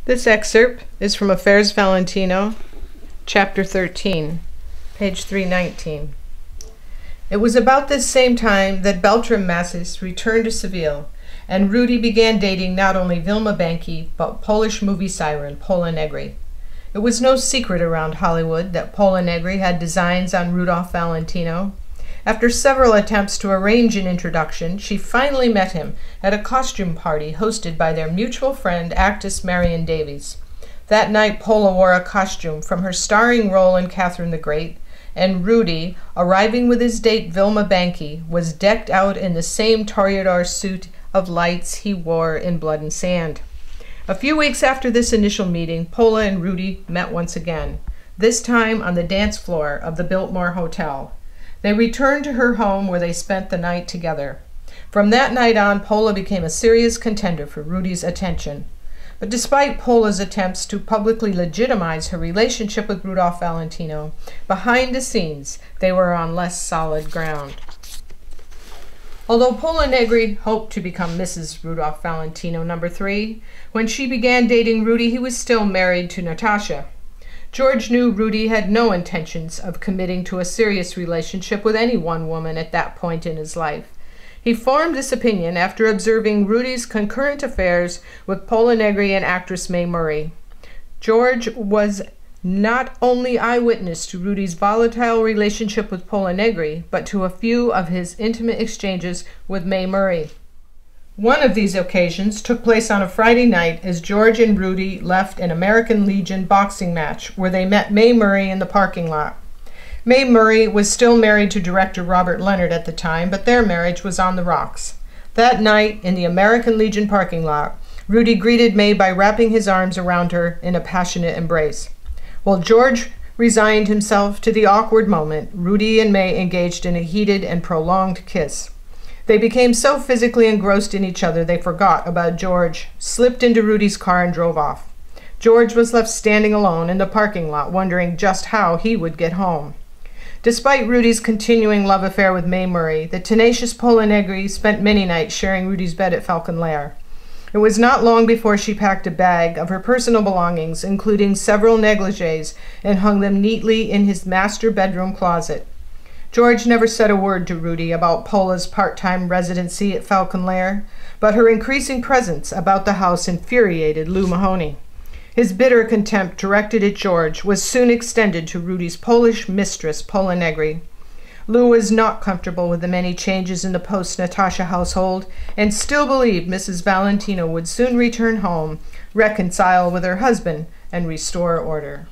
This excerpt is from Affairs Valentino, Chapter 13, page 319. It was about this same time that Beltram Massis returned to Seville, and Rudy began dating not only Vilma Banki, but Polish movie siren Pola Negri. It was no secret around Hollywood that Pola Negri had designs on Rudolph Valentino. After several attempts to arrange an introduction, she finally met him at a costume party hosted by their mutual friend, actress Marion Davies. That night, Pola wore a costume from her starring role in Catherine the Great, and Rudy, arriving with his date Vilma Banki, was decked out in the same toreador suit of lights he wore in Blood and Sand. A few weeks after this initial meeting, Pola and Rudy met once again, this time on the dance floor of the Biltmore Hotel. They returned to her home where they spent the night together. From that night on, Pola became a serious contender for Rudy's attention. But despite Pola's attempts to publicly legitimize her relationship with Rudolph Valentino, behind the scenes they were on less solid ground. Although Pola Negri hoped to become Mrs. Rudolph Valentino #3, when she began dating Rudy, he was still married to Natasha. George knew Rudy had no intentions of committing to a serious relationship with any one woman at that point in his life. He formed this opinion after observing Rudy's concurrent affairs with Pola Negri and actress Mae Murray. George was not only eyewitness to Rudy's volatile relationship with Pola Negri, but to a few of his intimate exchanges with Mae Murray. One of these occasions took place on a Friday night as George and Rudy left an American Legion boxing match where they met Mae Murray in the parking lot. Mae Murray was still married to director Robert Leonard at the time, but their marriage was on the rocks. That night, in the American Legion parking lot, Rudy greeted Mae by wrapping his arms around her in a passionate embrace. While George resigned himself to the awkward moment, Rudy and Mae engaged in a heated and prolonged kiss. They became so physically engrossed in each other they forgot about George, slipped into Rudy's car, and drove off. George was left standing alone in the parking lot, wondering just how he would get home. Despite Rudy's continuing love affair with Mae Murray, the tenacious Pola Negri spent many nights sharing Rudy's bed at Falcon Lair. It was not long before she packed a bag of her personal belongings, including several negligees, and hung them neatly in his master bedroom closet. George never said a word to Rudy about Pola's part-time residency at Falcon Lair, but her increasing presence about the house infuriated Lou Mahoney. His bitter contempt directed at George was soon extended to Rudy's Polish mistress, Pola Negri. Lou was not comfortable with the many changes in the post-Natasha household and still believed Mrs. Valentino would soon return home, reconcile with her husband, and restore order.